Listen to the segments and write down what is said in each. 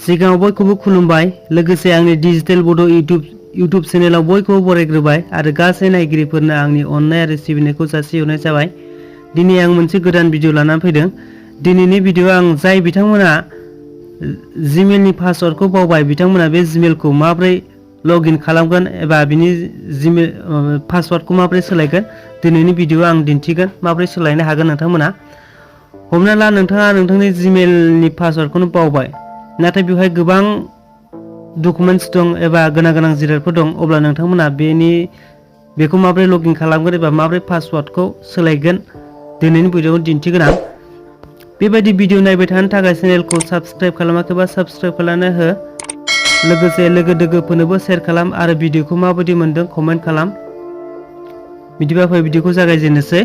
सिगाङाव बयखौबो खुलुमबाय लोगोसे आंनि डिजिटेल बड' इउट्युब चेनेलाव बयखौबो बरायग्रोबाय आरो गासै नायगिरिफोरनो आंनि अननाय आरो सिबिनायखौ जासिहरनाय जाबाय। दिनै आं मोनसे गोदान भिडिअ लानानै फैदों। दिनैनि भिडिअ आं जाय बिथांमोना जिमेलनि पासवर्डखौ बावबाय बिथांमोना बे जिमेलखौ माबोरै लगइन खालामगोन एबा बिनि जिमेल पासवर्डखौ माबोरै सोलायगोन दिनैनि भिडिअ आं दिन्थिगोन माबोरै सोलायनो हागोन नोंथांमोना। हमना ला नोंथाङा नोंथांनि जिमेलनि पासवर्डखौनो बावबाय नाथाय बेवहाय गोबां डकुमेन्टस दं एबा गोनां जिरादफोर दं अब्ला नोंथांमोना बेखौ माबोरै लगइन खालामगोन एबा माबोरै पासवर्डखौ सोलायगोन दिनैनि भिडिअआव दिन्थिगोन आं। बेबायदि भिडिअ नायबाय थानो थाखाय चेनेलखौ साबस्क्राइब खालामाखैबा साबस्क्राइब खालामना हो लोगोसे लोगो दोगोफोरनोबो शेयार खालाम आरो भिडिअखौ माबायदि मोनदों कमेन्ट खालाम। बिदिबा फै भिडिअखौ जागायजेननोसै।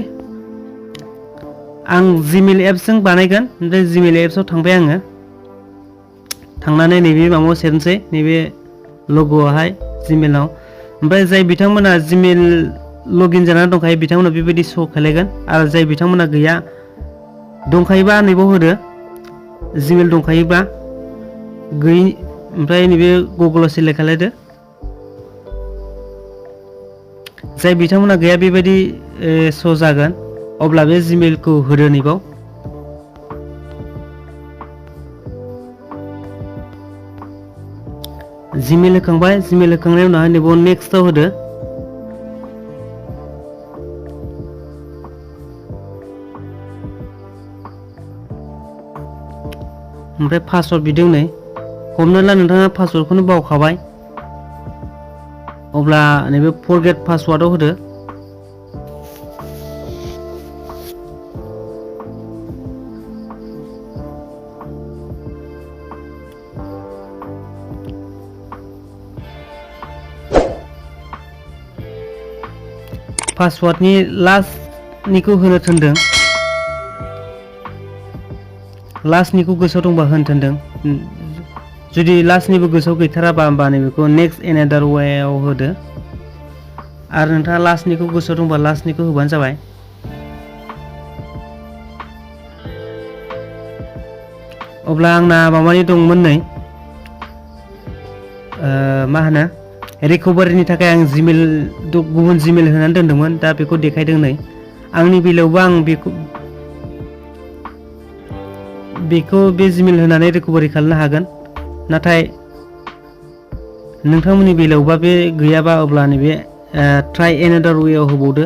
आं जिमेल एप्सजों बानायगोन ओमफ्राय जिमेल एप्सआव थांबाय आङो थांनानै नैबे माबायाव सेरनोसै नैबे लग'आवहाय जिमेलाव ओमफ्राय जाय बिथांमोना जिमेल लगइन जानानै दंखायो बिथांमोना बेबायदि श' खालायगोन आरो जाय बिथांमोना गैया दंखायोबा नैबाव होदो जिमेल दंखायोबा गैयि ओमफ्राय नैबे गुगोलाव सेलेक्ट खालायदो। जाय बिथांमोना गैया बेबायदि श' जागोन अब्ला बे जिमेलखौ होदो नैबाव। जिमेल होखांबाय जिमेल होखांनायनि उनावहाय नैबाव नेक्स्टआव होदो। ओमफ्राय पासवर्ड बिदों नै हमना ला नोंथाङा पासवर्डखौनो बावखाबाय अब्ला नैबे फरगेट पासवर्डआव होदो। पासवर्डनि लास्टनिखौ होनो थिनदों लास्टनिखौ गोसोआव दंबा होनो थिनदों जुदि लास्टनिबो गोसोआव गैथाराबा होमबा नैबेखौ नेक्स्ट एनादार वेआव होदो आरो नोंथाङा लास्टनिखौ गोसोआव दंबा लास्टनिखौ होबानो जाबाय। अब्ला आंना माबानि दंमोन नै मा होनो रिकभारिनि थाखाय आं जिमेल गुबुन जिमेल होनानै दोनदोंमोन दा बेखौ देखायदों नै आंनि बेलायावबो आं बेखौ बे जिमेल होनानै रिकभारि खालामनो हागोन नाथाय नोंथांमोननि बेलायावबा बे गैयाबा अब्ला नैबे ट्राइ एनादार वेआव होबावदो।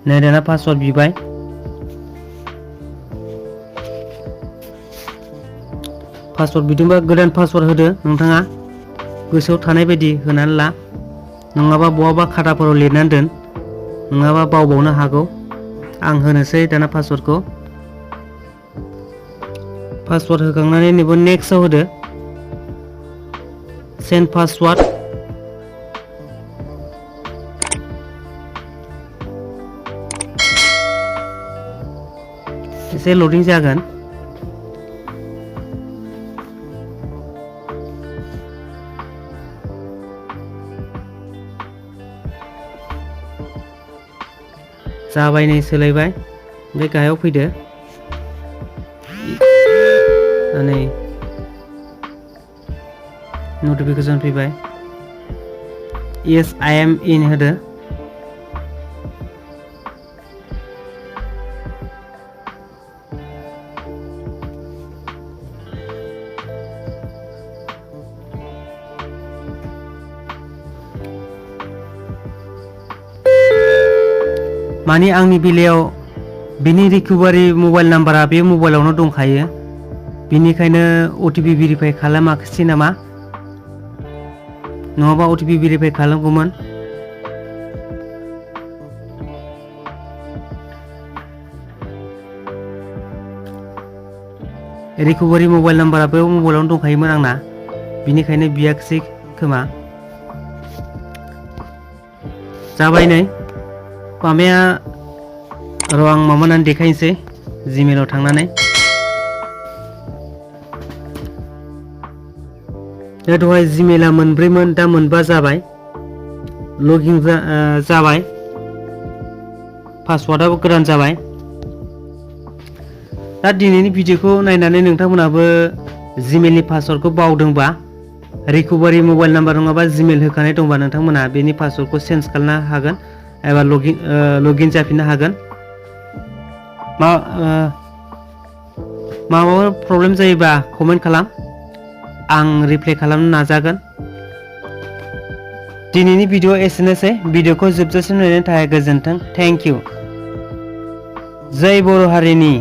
नै दाना पासवर्ड बिबाय पासवर्ड बिदोंबा गोदान पासवर्ड होदो नोंथाङा गोसोआव थानाय बायदि होनानै ला नङाबा बहाबा खाताफोराव लिरनानै दोन नङाबा बावबावनो हागौ। आं होनोसै दाना पासवर्डखौ पासवर्ड होखांनानै नैबे नेक्स्टआव होदो सेन्ड पासवर्ड एसे लडिं जागोन। जाबाय नै सोलायबाय ओमफ्राय गाहायाव फैदो नै नटिफिकेसन फैबाय येस आइ एम इन होदो। माने आंनि बेलायाव बिनि रिकभारि मबाइल नाम्बारा बे मबाइलावनो दंखायो बेनिखायनो अटिपि भेरिफाइ खालामाखिसै नामा नङाबा अटिपि भेरिफाइ खालामगौमोन। रिकभारि मबाइल नाम्बारा बे मबाइलावनो दंखायोमोन आंना बिनिखायनो बियाखिसै खोमा। जाबाय नै माबाया र' आं माबानानै देखायनोसै जिमेलाव थांनानै दहाय जिमेला मोनब्रैमोन दा मोनबा जाबाय। लगिन जाबाय, पासवार्डआबो गोदान जाबाय। दा दिनैनि भिडिअखौ नायनानै नोंथांमोनाबो जिमेलनि पासवार्डखौ बावदोंबा, रिकभारि मबाइल नाम्बार नङाबा जिमेल होखानाय दंबा नोंथांमोना बेनि पासवार्डखौ चेन्ज खालामनो हागोन एबा लगिन जाफिननो हागोन। माबाफोर प्रब्लेम जायोबा कमेन्ट खालाम, आं रिप्लाइ खालामनो नाजागोन। दिनैनि भिडिअ एसेनोसै। भिडिअखौ जोबजासिम नायनायनि थाखाय गोजोन्थों। Thank you. जय बर' हारिनि।